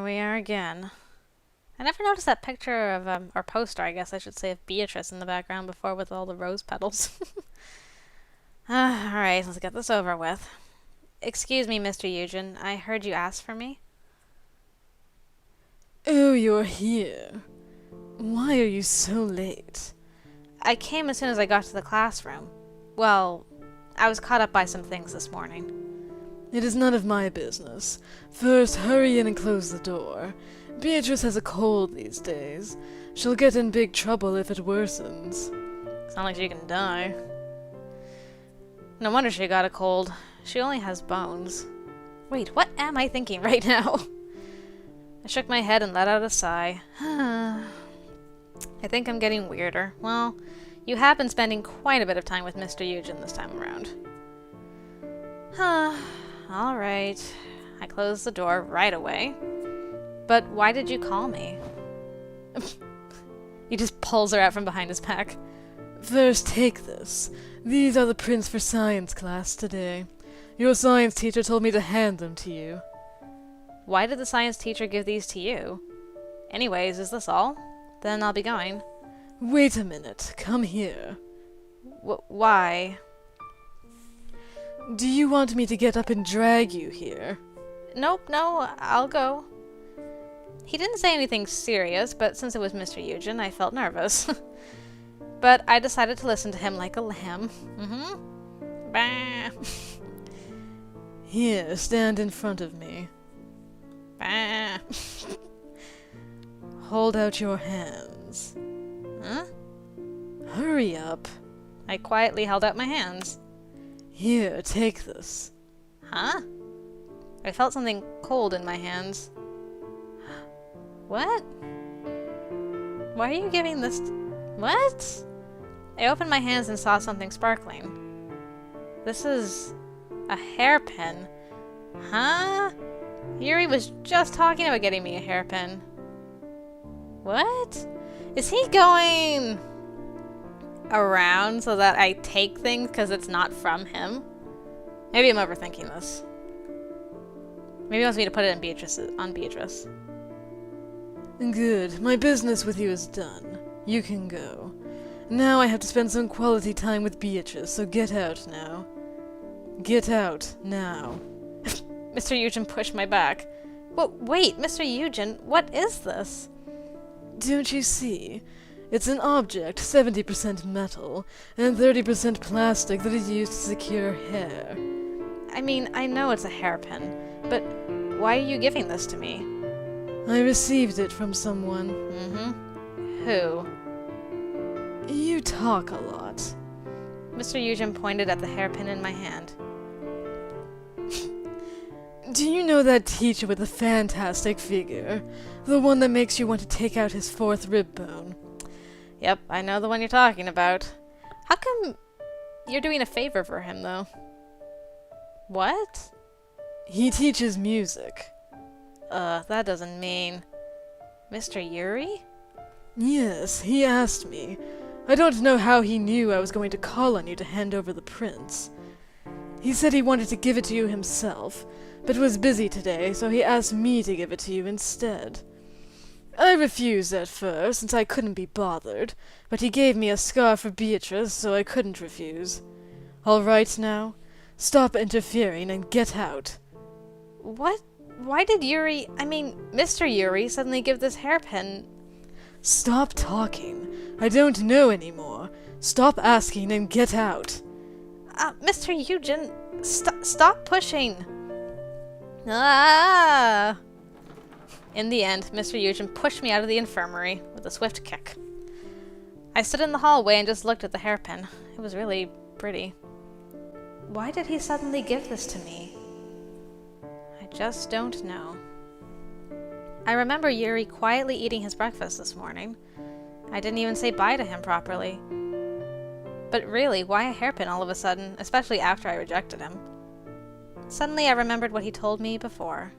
we are again. I never noticed that picture of, or poster, I guess I should say, of Beatrice in the background before with all the rose petals. Alright, let's get this over with. Excuse me, Mr. Eugen. I heard you ask for me. Oh, you're here. Why are you so late? I came as soon as I got to the classroom. Well, I was caught up by some things this morning. It is none of my business. First, hurry in and close the door. Beatrice has a cold these days. She'll get in big trouble if it worsens. It's not like she can die. No wonder she got a cold. She only has bones. Wait, what am I thinking right now? I shook my head and let out a sigh. I think I'm getting weirder. Well, you have been spending quite a bit of time with Mr. Eugen this time around. Alright. I closed the door right away. But why did you call me? He just pulls her out from behind his back. First, take this. These are the prints for science class today. Your science teacher told me to hand them to you. Why did the science teacher give these to you? Anyways, is this all? Then I'll be going. Wait a minute. Come here. Why? Do you want me to get up and drag you here? Nope, no, I'll go. He didn't say anything serious, but since it was Mr. Eugen, I felt nervous. But I decided to listen to him like a lamb. Bah. Here, stand in front of me. Bah. Hold out your hands. Huh? Hurry up. I quietly held out my hands. Here, take this. Huh? I felt something cold in my hands. What? Why are you giving this? What? I opened my hands and saw something sparkling. This is a hairpin. Huh? Yuri was just talking about getting me a hairpin. What? Is he going around so that I take things because it's not from him? Maybe I'm overthinking this. Maybe he wants me to put it on Beatrice. Good. My business with you is done. You can go. Now I have to spend some quality time with Beatrice, so get out now. Get out, now. Mr. Eugen pushed my back. Wait, Mr. Eugen, what is this? Don't you see? It's an object, 70% metal, and 30% plastic that is used to secure hair. I mean, I know it's a hairpin, but why are you giving this to me? I received it from someone. Who? You talk a lot. Mr. Eugen pointed at the hairpin in my hand. Do you know that teacher with the fantastic figure? The one that makes you want to take out his fourth rib bone? Yep, I know the one you're talking about. How come you're doing a favor for him, though? What? He teaches music. That doesn't mean... Mr. Yuri? Yes, he asked me. I don't know how he knew I was going to call on you to hand over the prints. He said he wanted to give it to you himself, but was busy today, so he asked me to give it to you instead. I refused at first, since I couldn't be bothered, but he gave me a scarf for Beatrice, so I couldn't refuse. All right now? Stop interfering and get out. What? Why did Mr. Yuri suddenly give this hairpin? Stop talking. I don't know anymore. Stop asking and get out. Mr. Eugen, stop pushing. Ah! In the end, Mr. Eugen pushed me out of the infirmary with a swift kick. I stood in the hallway and just looked at the hairpin. It was really pretty. Why did he suddenly give this to me? I just don't know. I remember Yuri quietly eating his breakfast this morning. I didn't even say bye to him properly. But really, why a hairpin all of a sudden, especially after I rejected him? Suddenly I remembered what he told me before.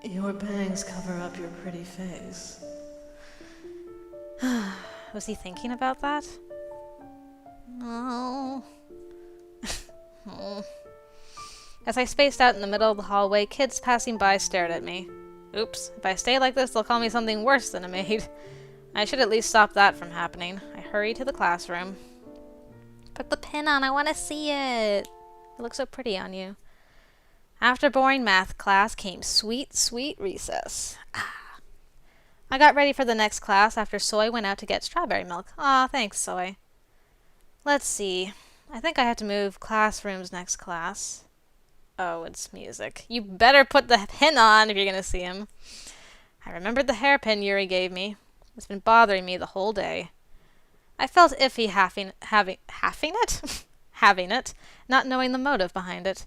Your bangs cover up your pretty face. Was he thinking about that? No. As I spaced out in the middle of the hallway, kids passing by stared at me. Oops, if I stay like this, they'll call me something worse than a maid. I should at least stop that from happening. I hurried to the classroom. Put the pin on, I want to see it. It looks so pretty on you. After boring math class came sweet, sweet recess. I got ready for the next class after Soy went out to get strawberry milk. Aw, thanks, Soy. Let's see. I think I have to move classrooms next class. Oh, it's music. You better put the pin on if you're going to see him. I remembered the hairpin Yuri gave me. It's been bothering me the whole day. I felt iffy having it, not knowing the motive behind it.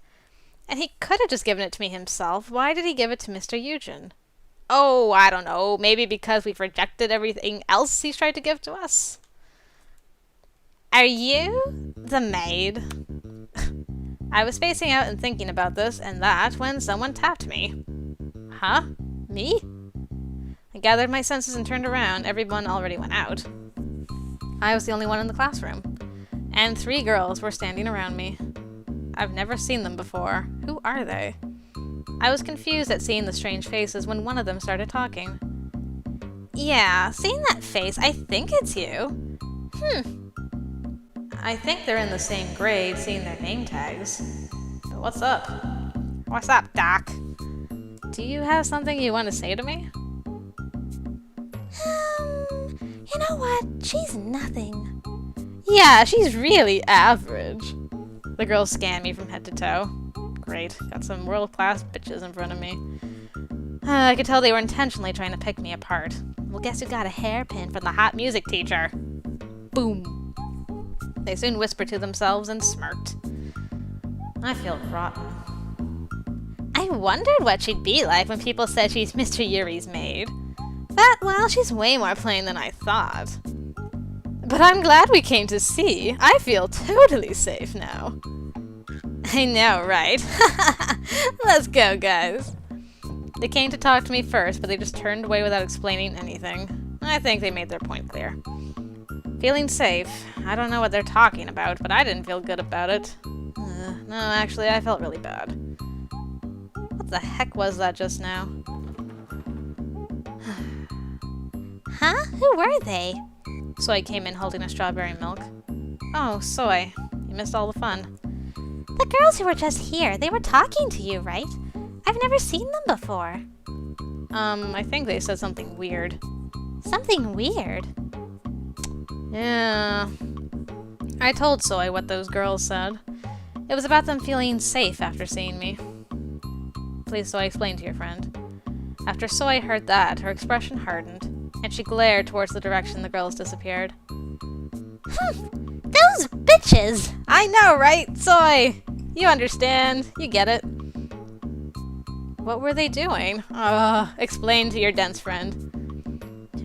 And he could have just given it to me himself. Why did he give it to Mr. Eugen? Oh, I don't know. Maybe because we've rejected everything else he's tried to give to us? Are you the maid? I was spacing out and thinking about this and that when someone tapped me. Huh? Me? I gathered my senses and turned around. Everyone already went out. I was the only one in the classroom. And 3 girls were standing around me. I've never seen them before. Who are they? I was confused at seeing the strange faces when one of them started talking. Yeah, seeing that face, I think it's you. I think they're in the same grade, seeing their name tags. But what's up? What's up, Doc? Do you have something you want to say to me? You know what? She's nothing. Yeah, she's really average. The girls scanned me from head to toe. Great, got some world-class bitches in front of me. I could tell they were intentionally trying to pick me apart. Well, guess who got a hairpin from the hot music teacher? Boom. They soon whispered to themselves and smirked. I feel rotten. I wondered what she'd be like when people said she's Mr. Yuri's maid. But, well, she's way more plain than I thought. But I'm glad we came to see. I feel totally safe now. I know, right? Let's go, guys. They came to talk to me first, but they just turned away without explaining anything. I think they made their point clear. Feeling safe. I don't know what they're talking about, but I didn't feel good about it. No, actually, I felt really bad. What the heck was that just now? Huh? Who were they? Soy came in holding a strawberry milk. Oh, Soy. You missed all the fun. The girls who were just here, they were talking to you, right? I've never seen them before. I think they said something weird. Something weird? Yeah. I told Soy what those girls said. It was about them feeling safe after seeing me. Please, Soy, explain to your friend. After Soy heard that, her expression hardened, and she glared towards the direction the girls disappeared. Those bitches! I know, right, Soy? You understand. You get it. What were they doing? Explain to your dense friend.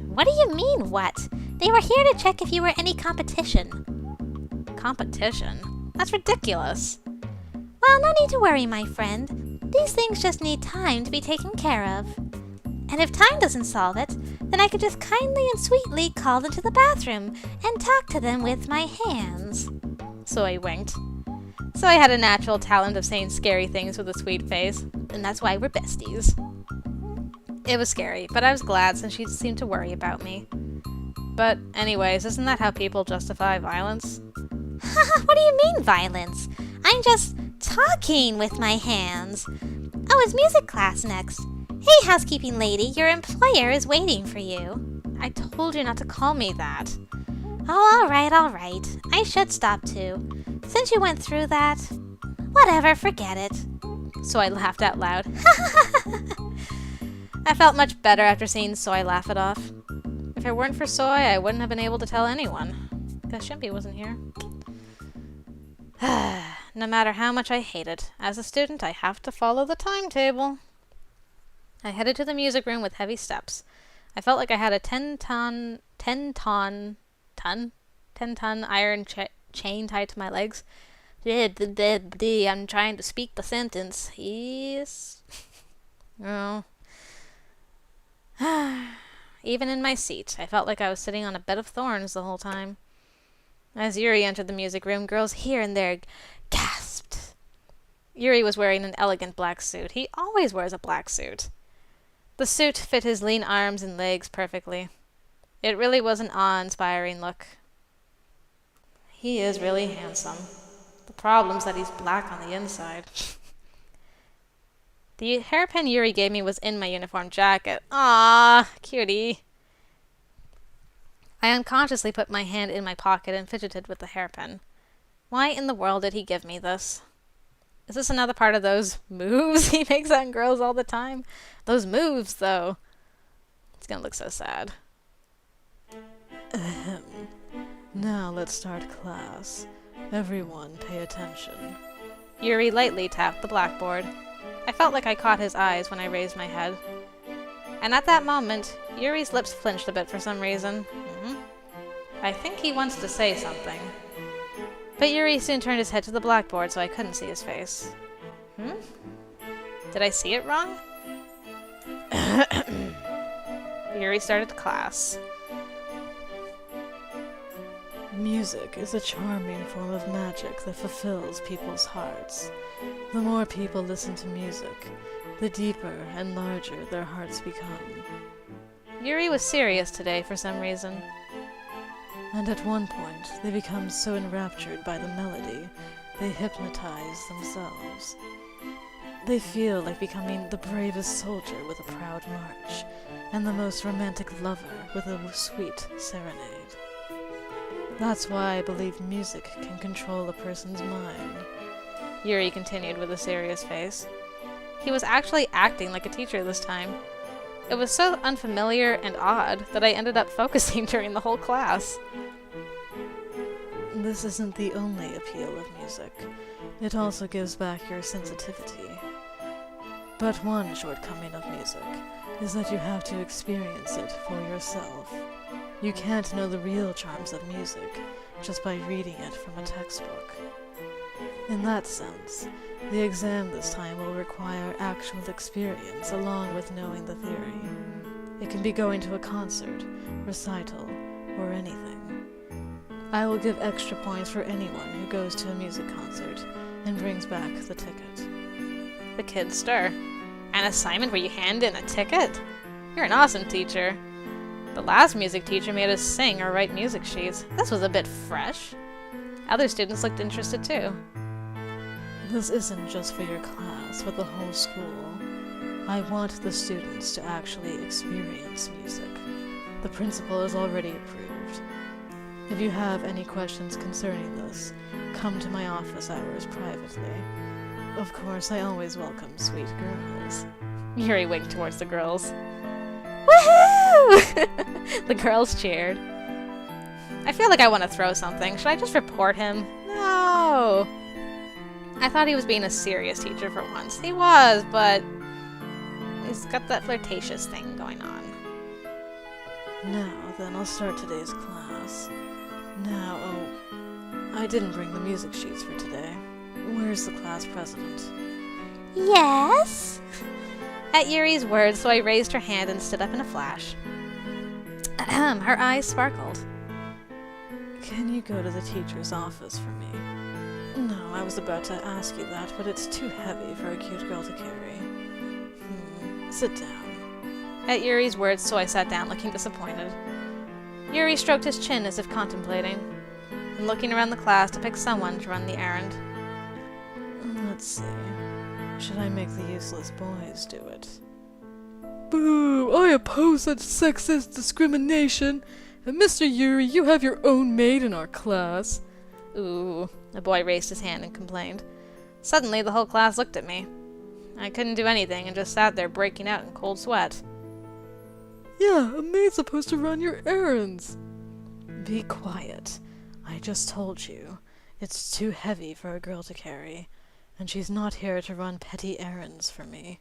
What do you mean, what? They were here to check if you were any competition. Competition? That's ridiculous. Well, no need to worry, my friend. These things just need time to be taken care of. And if time doesn't solve it, then I could just kindly and sweetly call them to the bathroom and talk to them with my hands. Soy winked. Soy had a natural talent of saying scary things with a sweet face, and that's why we're besties. It was scary, but I was glad since she seemed to worry about me. But anyways, isn't that how people justify violence? What do you mean, violence? I'm just talking with my hands. Oh, it's music class next. Hey, housekeeping lady, your employer is waiting for you. I told you not to call me that. Oh, all right. I should stop too. Since you went through that, whatever, forget it. So I laughed out loud. I felt much better after seeing Soy laugh it off. If it weren't for Soy, I wouldn't have been able to tell anyone. Because Shimpy wasn't here. No matter how much I hate it, as a student I have to follow the timetable. I headed to the music room with heavy steps. I felt like I had a 10-ton iron chain tied to my legs. I'm trying to speak the sentence. Yes. Oh. Even in my seat, I felt like I was sitting on a bed of thorns the whole time. As Yuri entered the music room, girls here and there gasped. Yuri was wearing an elegant black suit. He always wears a black suit. The suit fit his lean arms and legs perfectly. It really was an awe-inspiring look. He is really handsome. The problem's that he's black on the inside. The hairpin Yuri gave me was in my uniform jacket. Ah, cutie. I unconsciously put my hand in my pocket and fidgeted with the hairpin. Why in the world did he give me this? Is this another part of those moves he makes on girls all the time? Those moves, though. It's gonna look so sad. Ahem. Now let's start class. Everyone pay attention. Yuri lightly tapped the blackboard. I felt like I caught his eyes when I raised my head. And at that moment, Yuri's lips flinched a bit for some reason. I think he wants to say something. But Yuri soon turned his head to the blackboard so I couldn't see his face. Did I see it wrong? Yuri started class. Music is a charming form of magic that fulfills people's hearts. The more people listen to music, the deeper and larger their hearts become. Yuri was serious today for some reason. And at one point, they become so enraptured by the melody, they hypnotize themselves. They feel like becoming the bravest soldier with a proud march, and the most romantic lover with a sweet serenade. That's why I believe music can control a person's mind. Yuri continued with a serious face. He was actually acting like a teacher this time. It was so unfamiliar and odd that I ended up focusing during the whole class. This isn't the only appeal of music. It also gives back your sensitivity. But one shortcoming of music is that you have to experience it for yourself. You can't know the real charms of music just by reading it from a textbook. In that sense, the exam this time will require actual experience along with knowing the theory. It can be going to a concert, recital, or anything. I will give extra points for anyone who goes to a music concert and brings back the ticket. The kids stir. An assignment where you hand in a ticket? You're an awesome teacher. The last music teacher made us sing or write music sheets. This was a bit fresh. Other students looked interested too. This isn't just for your class, but the whole school. I want the students to actually experience music. The principal has already approved. If you have any questions concerning this, come to my office hours privately. Of course, I always welcome sweet girls. Yuri winked towards the girls. Woohoo! The girls cheered. I feel like I want to throw something. Should I just report him? No! I thought he was being a serious teacher for once. He was, but he's got that flirtatious thing going on. Now, then, I'll start today's class. Now, I didn't bring the music sheets for today. Where's the class president? Yes? At Yuri's words, so I raised her hand and stood up in a flash. Her eyes sparkled. Can you go to the teacher's office for me? No, I was about to ask you that, but it's too heavy for a cute girl to carry. Sit down. At Yuri's words, so I sat down, looking disappointed. Yuri stroked his chin as if contemplating, and looking around the class to pick someone to run the errand. Let's see. Should I make the useless boys do it? Boo! I oppose such sexist discrimination! And Mr. Yuri, you have your own maid in our class. Ooh, the boy raised his hand and complained. Suddenly, the whole class looked at me. I couldn't do anything and just sat there breaking out in cold sweat. Yeah, a maid's supposed to run your errands. Be quiet. I just told you. It's too heavy for a girl to carry, and she's not here to run petty errands for me.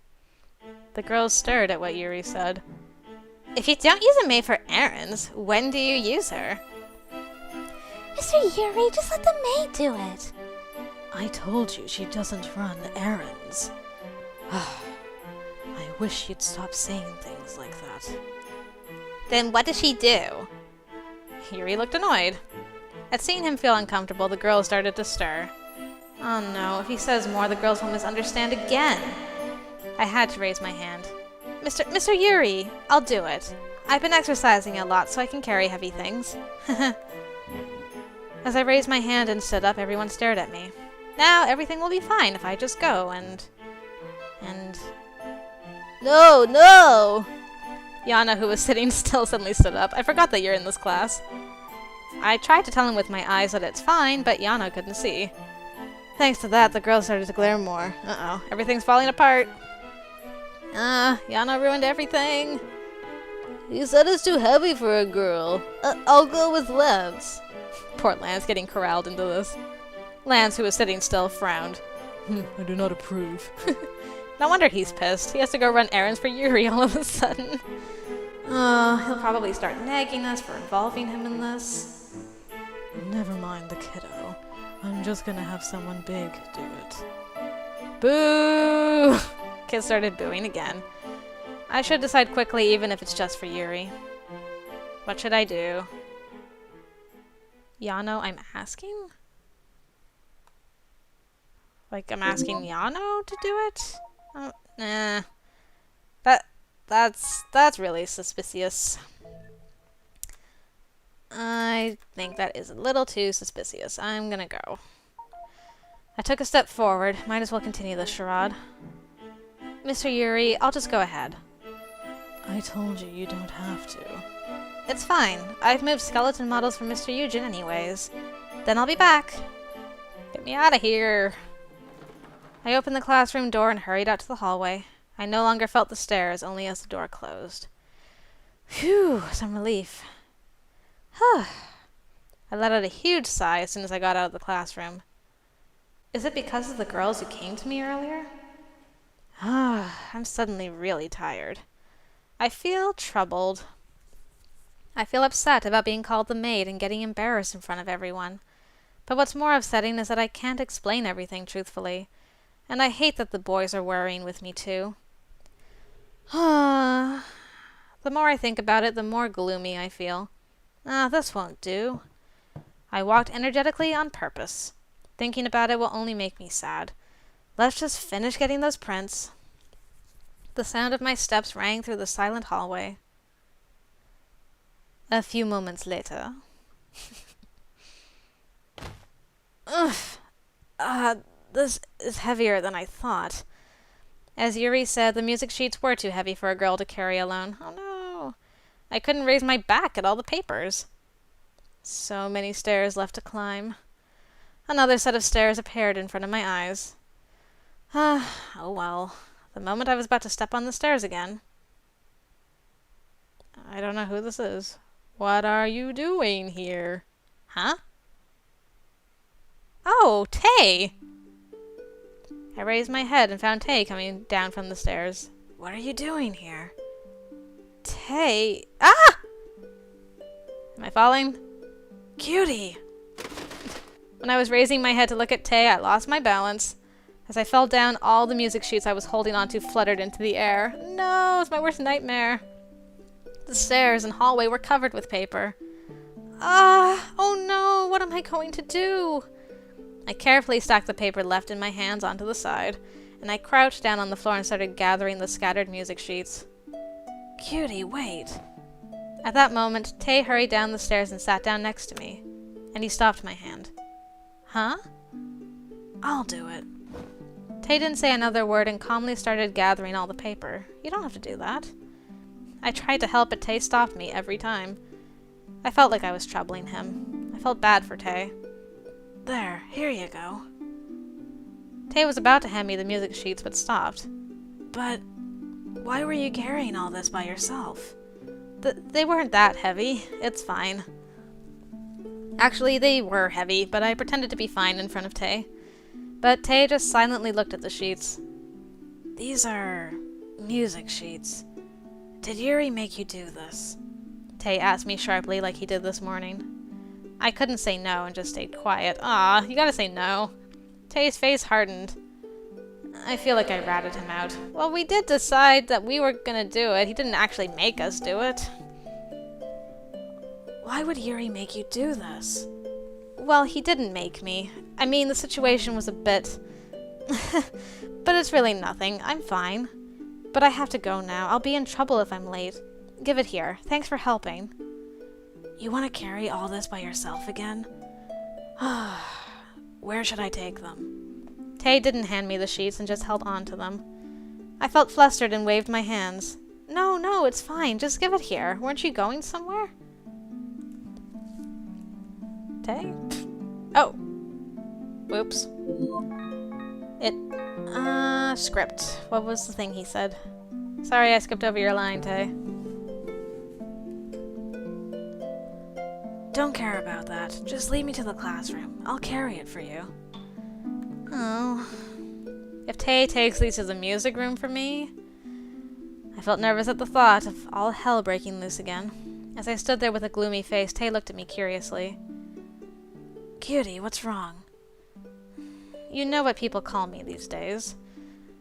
The girls stared at what Yuri said. If you don't use a maid for errands, when do you use her? Mr. Yuri, just let the maid do it. I told you she doesn't run errands. I wish you'd stop saying things like that. Then what does she do? Yuri looked annoyed. At seeing him feel uncomfortable, the girls started to stir. Oh no, if he says more, the girls will misunderstand again. I had to raise my hand. Mr. Yuri, I'll do it. I've been exercising a lot so I can carry heavy things. As I raised my hand and stood up, everyone stared at me. Now everything will be fine if I just go and... No, no! Yana, who was sitting still, suddenly stood up. I forgot that you're in this class. I tried to tell him with my eyes that it's fine, but Yana couldn't see. Thanks to that, the girls started to glare more. Uh-oh, everything's falling apart. Yana ruined everything. You said it's too heavy for a girl. I'll go with Lance. Poor Lance getting corralled into this. Lance, who was sitting still, frowned. I do not approve. No wonder he's pissed. He has to go run errands for Yuri all of a sudden. He'll probably start nagging us for involving him in this. Never mind the kiddo. I'm just gonna have someone big do it. Boo! Kids started booing again. I should decide quickly, even if it's just for Yuri. What should I do? Yano, I'm asking? Like, I'm asking Yano to do it? Oh, nah. That's really suspicious. I think that is a little too suspicious. I'm gonna go. I took a step forward. Might as well continue this charade. Mr. Yuri, I'll just go ahead. I told you you don't have to. It's fine. I've moved skeleton models for Mr. Eugen anyways. Then I'll be back. Get me out of here. I opened the classroom door and hurried out to the hallway. I no longer felt the stairs, only as the door closed. Phew, some relief. I let out a huge sigh as soon as I got out of the classroom. Is it because of the girls who came to me earlier? I'm suddenly really tired. I feel troubled. I feel upset about being called the maid and getting embarrassed in front of everyone. But what's more upsetting is that I can't explain everything truthfully. And I hate that the boys are worrying with me too. The more I think about it, the more gloomy I feel. This won't do. I walked energetically on purpose. Thinking about it will only make me sad. Let's just finish getting those prints. The sound of my steps rang through the silent hallway. A few moments later. This is heavier than I thought. As Yuri said, the music sheets were too heavy for a girl to carry alone. Oh no! I couldn't raise my back at all the papers. So many stairs left to climb. Another set of stairs appeared in front of my eyes. Oh well. The moment I was about to step on the stairs again. I don't know who this is. What are you doing here? Huh? Oh, Tay! I raised my head and found Tay coming down from the stairs. What are you doing here? Tay... Ah! Am I falling? Cutie! When I was raising my head to look at Tay, I lost my balance. As I fell down, all the music sheets I was holding onto fluttered into the air. No, it's my worst nightmare. The stairs and hallway were covered with paper. Oh no, what am I going to do? I carefully stacked the paper left in my hands onto the side, and I crouched down on the floor and started gathering the scattered music sheets. Cutie, wait. At that moment, Tay hurried down the stairs and sat down next to me, and he stopped my hand. Huh? I'll do it. Tay didn't say another word and calmly started gathering all the paper. You don't have to do that. I tried to help, but Tay stopped me every time. I felt like I was troubling him. I felt bad for Tay. There, here you go. Tay was about to hand me the music sheets, but stopped. But why were you carrying all this by yourself? They weren't that heavy. It's fine. Actually, they were heavy, but I pretended to be fine in front of Tay. But Tay just silently looked at the sheets. These are music sheets. Did Yuri make you do this? Tay asked me sharply like he did this morning. I couldn't say no and just stayed quiet. You gotta say no. Tay's face hardened. I feel like I ratted him out. Well, we did decide that we were gonna do it. He didn't actually make us do it. Why would Yuri make you do this? Well, he didn't make me. I mean, the situation was a bit... but it's really nothing. I'm fine. But I have to go now. I'll be in trouble if I'm late. Give it here. Thanks for helping. You want to carry all this by yourself again? Where should I take them? Tay didn't hand me the sheets and just held on to them. I felt flustered and waved my hands. No, it's fine. Just give it here. Weren't you going somewhere? Tay? Oh. Whoops. Script. What was the thing he said? Sorry, I skipped over your line, Tay. Don't care about that. Just lead me to the classroom. I'll carry it for you. Oh. If Tay takes these to the music room for me... I felt nervous at the thought of all hell breaking loose again. As I stood there with a gloomy face, Tay looked at me curiously. Cutie, what's wrong? You know what people call me these days.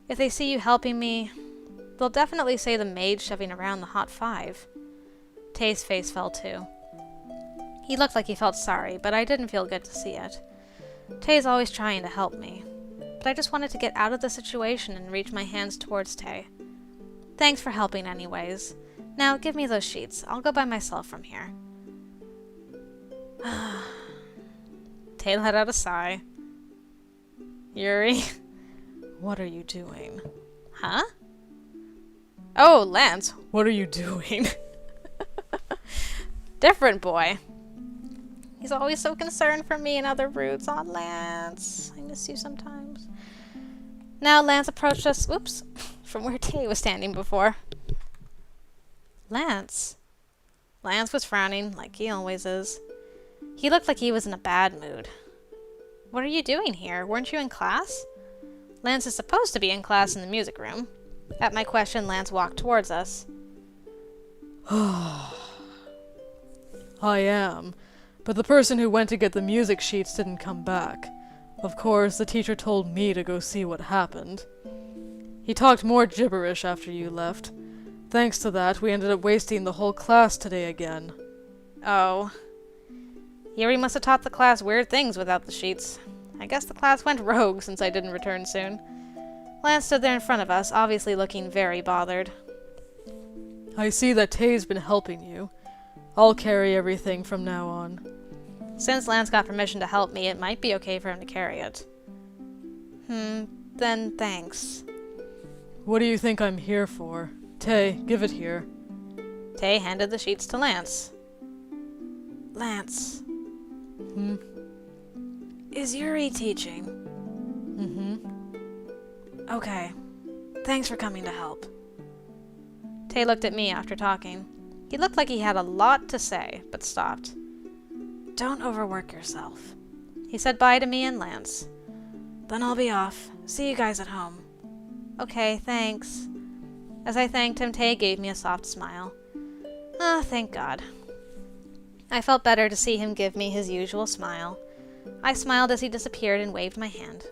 If they see you helping me, they'll definitely say the maid shoving around the hot five. Tay's face fell too. He looked like he felt sorry, but I didn't feel good to see it. Tay's always trying to help me, but I just wanted to get out of the situation and reach my hands towards Tay. Thanks for helping anyways. Now, give me those sheets. I'll go by myself from here. Tay let out a sigh. Yuri, what are you doing? Huh? Oh, Lance, what are you doing? Different boy. He's always so concerned for me and other broods. Aw, Lance, I miss you sometimes. Now Lance approached us, whoops, from where Tay was standing before. Lance? Lance was frowning, like he always is. He looked like he was in a bad mood. What are you doing here? Weren't you in class? Lance is supposed to be in class in the music room. At my question, Lance walked towards us. I am, but the person who went to get the music sheets didn't come back. Of course, the teacher told me to go see what happened. He talked more gibberish after you left. Thanks to that, we ended up wasting the whole class today again. Oh. Yuri must have taught the class weird things without the sheets. I guess the class went rogue since I didn't return soon. Lance stood there in front of us, obviously looking very bothered. I see that Tay's been helping you. I'll carry everything from now on. Since Lance got permission to help me, it might be okay for him to carry it. Then thanks. What do you think I'm here for? Tay, give it here. Tay handed the sheets to Lance. Lance. Is Yuri teaching? Okay. Thanks for coming to help. Tay looked at me after talking. He looked like he had a lot to say, but stopped. Don't overwork yourself. He said bye to me and Lance. Then I'll be off. See you guys at home. Okay, thanks. As I thanked him, Tay gave me a soft smile. Thank God. I felt better to see him give me his usual smile. I smiled as he disappeared and waved my hand.